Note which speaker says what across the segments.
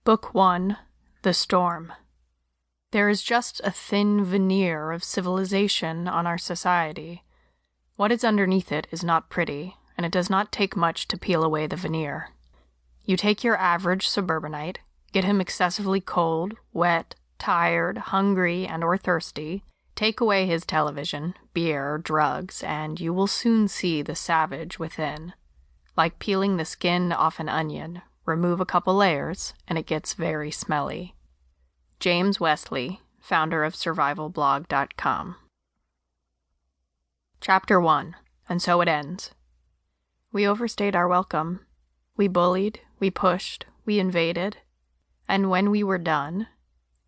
Speaker 1: Book 1, The Storm. There is just a thin veneer of civilization on our society. What is underneath it is not pretty, and it does not take much to peel away the veneer. You take your average suburbanite, get him excessively cold, wet, tired, hungry, and/or thirsty, take away his television, beer, drugs, and you will soon see the savage within. Like peeling the skin off an onion, remove a couple layers, and it gets very smelly. James Wesley, founder of survivalblog.com. Chapter 1, and so it ends. We overstayed our welcome. We bullied, we pushed, we invaded. And when we were done,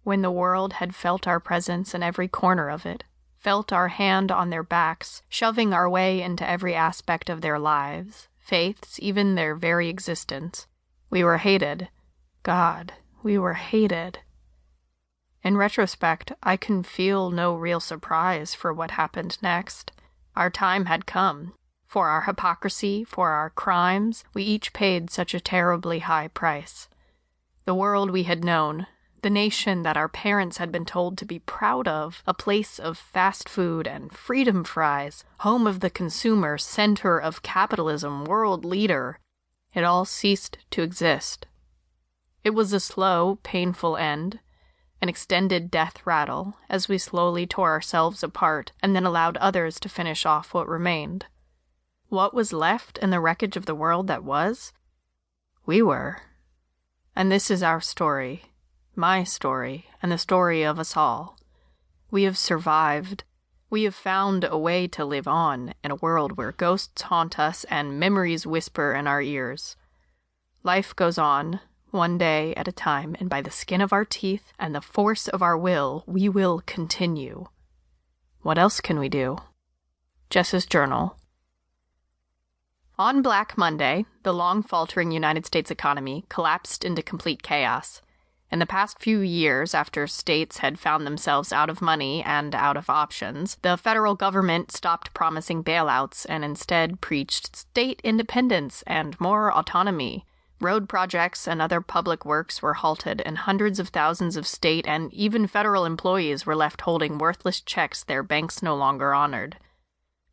Speaker 1: when the world had felt our presence in every corner of it, felt our hand on their backs, shoving our way into every aspect of their lives, faiths, even their very existence, we were hated. God, we were hated. In retrospect, I can feel no real surprise for what happened next. Our time had come. For our hypocrisy, for our crimes, we each paid such a terribly high price. The world we had known, the nation that our parents had been told to be proud of, a place of fast food and freedom fries, home of the consumer, center of capitalism, world leader, it all ceased to exist. It was a slow, painful end, an extended death rattle, as we slowly tore ourselves apart and then allowed others to finish off what remained. What was left in the wreckage of the world that was? We were. And this is our story, my story, and the story of us all. We have survived. We have found a way to live on in a world where ghosts haunt us and memories whisper in our ears. Life goes on, one day at a time, and by the skin of our teeth and the force of our will, we will continue. What else can we do? Jess's Journal. On Black Monday, the long faltering United States economy collapsed into complete chaos. In the past few years, after states had found themselves out of money and out of options, the federal government stopped promising bailouts and instead preached state independence and more autonomy. Road projects and other public works were halted, and hundreds of thousands of state and even federal employees were left holding worthless checks their banks no longer honored.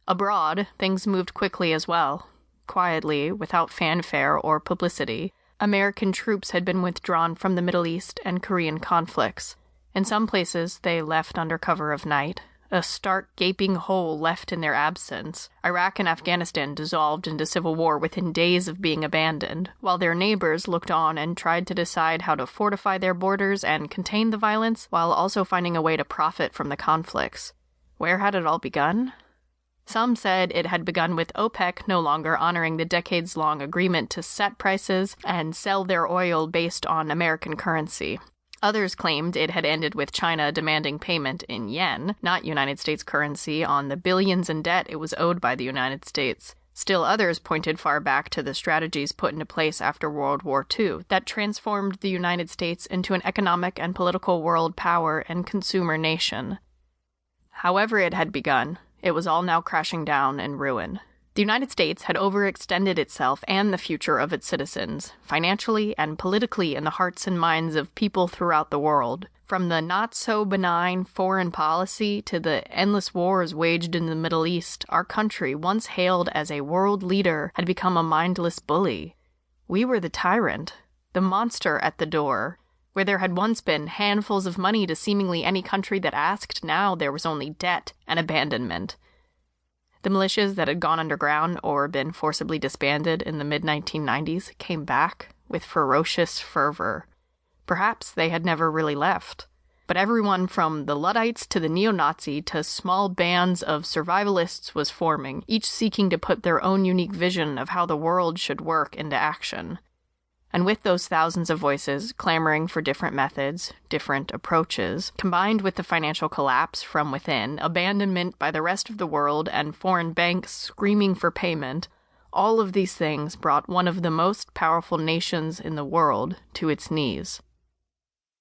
Speaker 1: Abroad, things moved quickly as well. Quietly, without fanfare or publicity, American troops had been withdrawn from the Middle East and Korean conflicts. In some places, they left under cover of night, a stark, gaping hole left in their absence. Iraq and Afghanistan dissolved into civil war within days of being abandoned, while their neighbors looked on and tried to decide how to fortify their borders and contain the violence, while also finding a way to profit from the conflicts. Where had it all begun? Some said it had begun with OPEC no longer honoring the decades-long agreement to set prices and sell their oil based on American currency. Others claimed it had ended with China demanding payment in yen, not United States currency, on the billions in debt it was owed by the United States. Still others pointed far back to the strategies put into place after World War II that transformed the United States into an economic and political world power and consumer nation. However it had begun, it was all now crashing down in ruin. The United States had overextended itself and the future of its citizens, financially and politically in the hearts and minds of people throughout the world. From the not-so-benign foreign policy to the endless wars waged in the Middle East, our country, once hailed as a world leader, had become a mindless bully. We were the tyrant, the monster at the door. Where there had once been handfuls of money to seemingly any country that asked, now there was only debt and abandonment. The militias that had gone underground or been forcibly disbanded in the mid-1990s came back with ferocious fervor. Perhaps they had never really left. But everyone from the Luddites to the neo-Nazi to small bands of survivalists was forming, each seeking to put their own unique vision of how the world should work into action. And with those thousands of voices clamoring for different methods, different approaches, combined with the financial collapse from within, abandonment by the rest of the world, and foreign banks screaming for payment, all of these things brought one of the most powerful nations in the world to its knees.